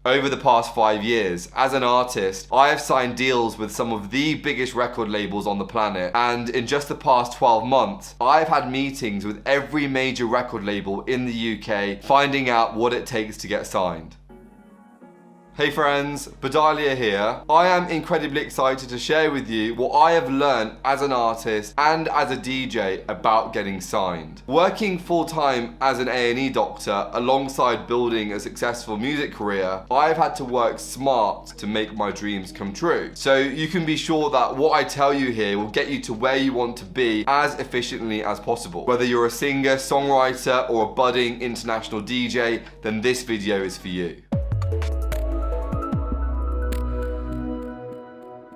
Over the past 5 years, as an artist, I have signed deals with some of the biggest record labels on the planet, and in just the past 12 months, I've had meetings with every major record label in the UK, finding out what it takes to get signed. Hey friends, Bedalia here. I am incredibly excited to share with you what I have learned as an artist and as a DJ about getting signed. Working full-time as an A&E doctor alongside building a successful music career, I've had to work smart to make my dreams come true. So you can be sure that what I tell you here will get you to where you want to be as efficiently as possible. Whether you're a singer, songwriter, or a budding international DJ, then this video is for you.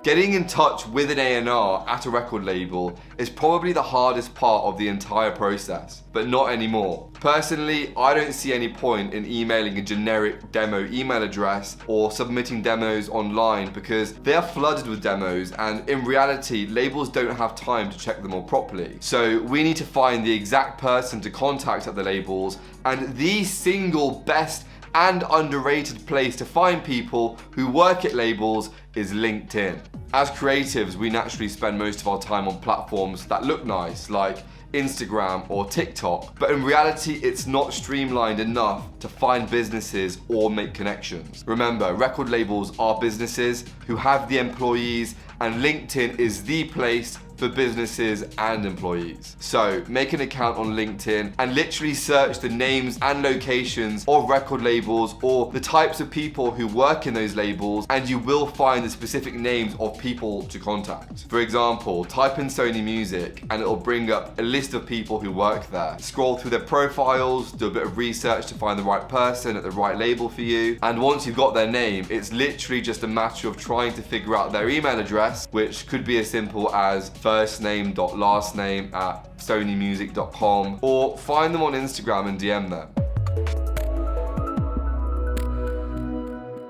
Getting in touch with an A&R at a record label is probably the hardest part of the entire process, but not anymore. Personally, I don't see any point in emailing a generic demo email address or submitting demos online because they are flooded with demos, and in reality, labels don't have time to check them all properly. So we need to find the exact person to contact at the labels, and the single best and underrated place to find people who work at labels is LinkedIn. As creatives, we naturally spend most of our time on platforms that look nice, like Instagram or TikTok, but in reality, it's not streamlined enough to find businesses or make connections. Remember, record labels are businesses who have the employees, and LinkedIn is the place for businesses and employees. So make an account on LinkedIn and literally search the names and locations of record labels or the types of people who work in those labels, and you will find the specific names of people to contact. For example, type in Sony Music and it'll bring up a list of people who work there. Scroll through their profiles, do a bit of research to find the right person at the right label for you, and once you've got their name, it's literally just a matter of trying to figure out their email address, which could be as simple as firstname.lastname@sonymusic.com, or find them on Instagram and DM them.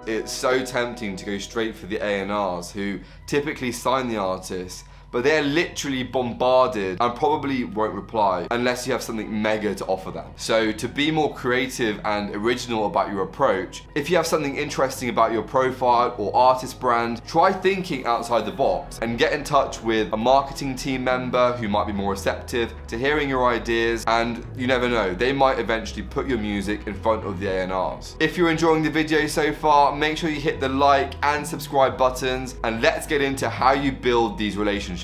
It's so tempting to go straight for the A&Rs who typically sign the artists, but they're literally bombarded and probably won't reply unless you have something mega to offer them. So to be more creative and original about your approach, if you have something interesting about your profile or artist brand, try thinking outside the box and get in touch with a marketing team member who might be more receptive to hearing your ideas, and you never know, they might eventually put your music in front of the A&Rs. If you're enjoying the video so far, make sure you hit the like and subscribe buttons, and let's get into how you build these relationships.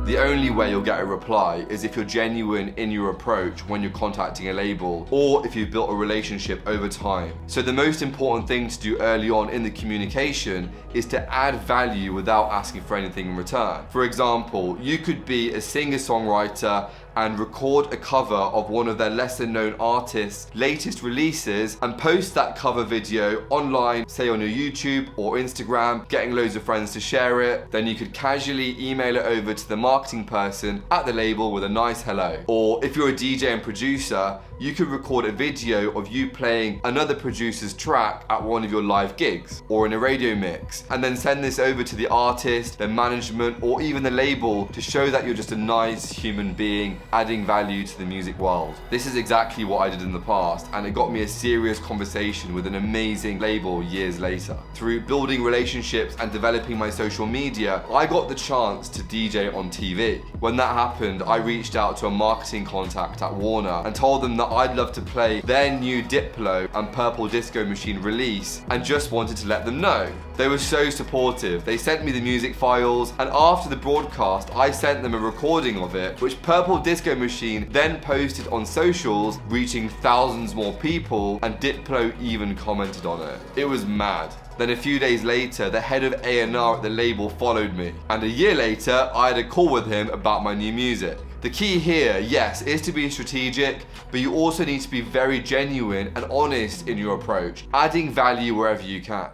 The only way you'll get a reply is if you're genuine in your approach when you're contacting a label, or if you've built a relationship over time. So the most important thing to do early on in the communication is to add value without asking for anything in return. For example, you could be a singer-songwriter and record a cover of one of their lesser known artists' latest releases and post that cover video online, say on your YouTube or Instagram, getting loads of friends to share it. Then you could casually email it over to the marketing person at the label with a nice hello. Or if you're a DJ and producer, you could record a video of you playing another producer's track at one of your live gigs or in a radio mix, and then send this over to the artist, their management, or even the label to show that you're just a nice human being adding value to the music world. This is exactly what I did in the past, and it got me a serious conversation with an amazing label years later. Through building relationships and developing my social media, I got the chance to DJ on TV. When that happened, I reached out to a marketing contact at Warner and told them that I'd love to play their new Diplo and Purple Disco Machine release, and just wanted to let them know. They were so supportive. They sent me the music files, and after the broadcast, I sent them a recording of it, which Purple Disco Machine then posted on socials, reaching thousands more people, and Diplo even commented on it. It was mad. Then a few days later, the head of A&R at the label followed me, and a year later, I had a call with him about my new music. The key here, yes, is to be strategic, but you also need to be very genuine and honest in your approach, adding value wherever you can.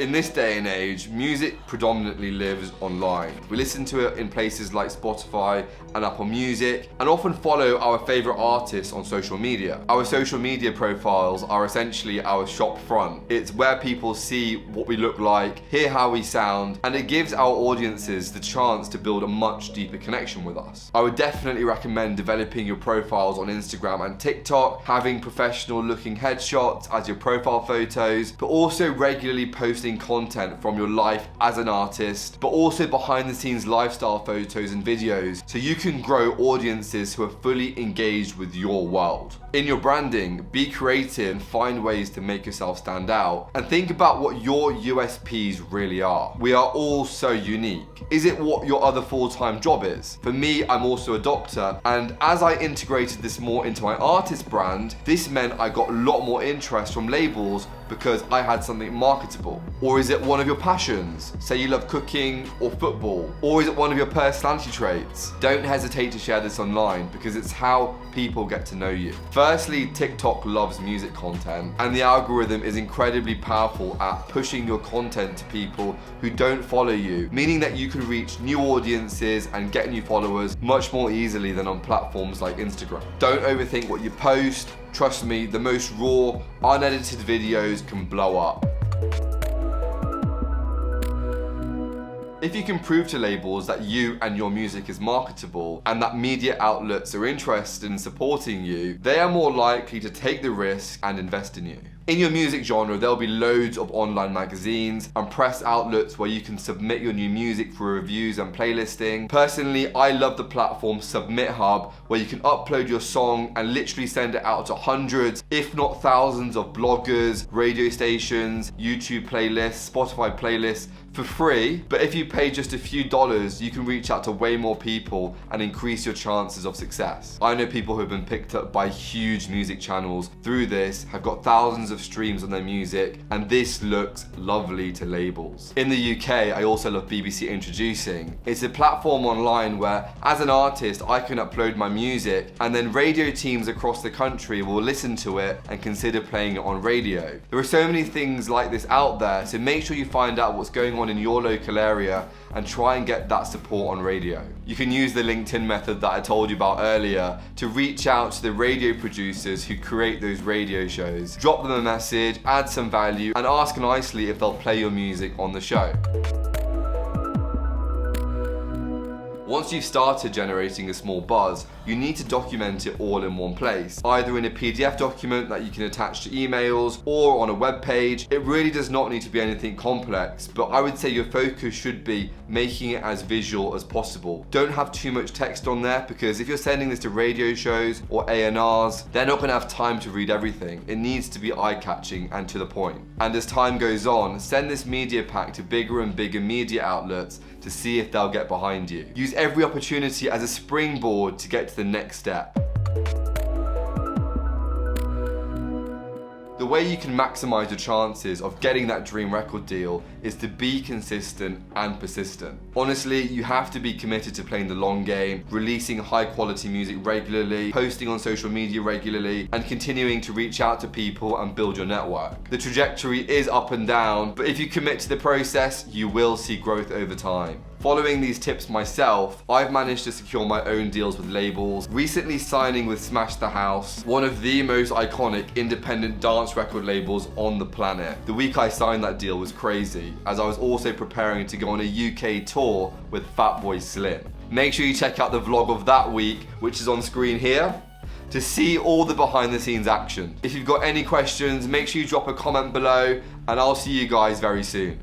In this day and age, music predominantly lives online. We listen to it in places like Spotify and Apple Music, and often follow our favorite artists on social media. Our social media profiles are essentially our shop front. It's where people see what we look like, hear how we sound, and it gives our audiences the chance to build a much deeper connection with us. I would definitely recommend developing your profiles on Instagram and TikTok, having professional looking headshots as your profile photos, but also regularly posting content from your life as an artist, but also behind the scenes lifestyle photos and videos, so you can grow audiences who are fully engaged with your world. In your branding, be creative and find ways to make yourself stand out, and think about what your USPs really are. We are all so unique. Is it what your other full-time job is? For me, I'm also a doctor, and as I integrated this more into my artist brand, this meant I got a lot more interest from labels because I had something marketable. Or is it one of your passions? Say you love cooking or football. Or is it one of your personality traits? Don't hesitate to share this online because it's how people get to know you. Firstly, TikTok loves music content, and the algorithm is incredibly powerful at pushing your content to people who don't follow you, meaning that you can reach new audiences and get new followers much more easily than on platforms like Instagram. Don't overthink what you post. Trust me, the most raw, unedited videos can blow up. If you can prove to labels that you and your music is marketable and that media outlets are interested in supporting you, they are more likely to take the risk and invest in you. In your music genre, there'll be loads of online magazines and press outlets where you can submit your new music for reviews and playlisting. Personally, I love the platform Submit Hub, where you can upload your song and literally send it out to hundreds, if not thousands of bloggers, radio stations, YouTube playlists, Spotify playlists, for free. But if you pay just a few dollars, you can reach out to way more people and increase your chances of success. I know people who have been picked up by huge music channels through this, have got thousands of streams on their music, and this looks lovely to labels. In the UK, I also love BBC Introducing. It's a platform online where, as an artist, I can upload my music, and then radio teams across the country will listen to it and consider playing it on radio. There are so many things like this out there, so make sure you find out what's going on in your local area and try and get that support on radio. You can use the LinkedIn method that I told you about earlier to reach out to the radio producers who create those radio shows. Drop them a message, add some value, and ask nicely if they'll play your music on the show. Once you've started generating a small buzz, you need to document it all in one place, either in a PDF document that you can attach to emails or on a web page. It really does not need to be anything complex, but I would say your focus should be making it as visual as possible. Don't have too much text on there, because if you're sending this to radio shows or A&Rs, they're not going to have time to read everything. It needs to be eye-catching and to the point. And as time goes on, send this media pack to bigger and bigger media outlets to see if they'll get behind you. Use every opportunity as a springboard to get to the next step. The way you can maximize your chances of getting that dream record deal is to be consistent and persistent. Honestly, you have to be committed to playing the long game, releasing high quality music regularly, posting on social media regularly, and continuing to reach out to people and build your network. The trajectory is up and down, but if you commit to the process, you will see growth over time. Following these tips myself, I've managed to secure my own deals with labels, recently signing with Smash the House, one of the most iconic independent dance record labels on the planet. The week I signed that deal was crazy, as I was also preparing to go on a UK tour with Fatboy Slim. Make sure you check out the vlog of that week, which is on screen here, to see all the behind the scenes action. If you've got any questions, make sure you drop a comment below, and I'll see you guys very soon.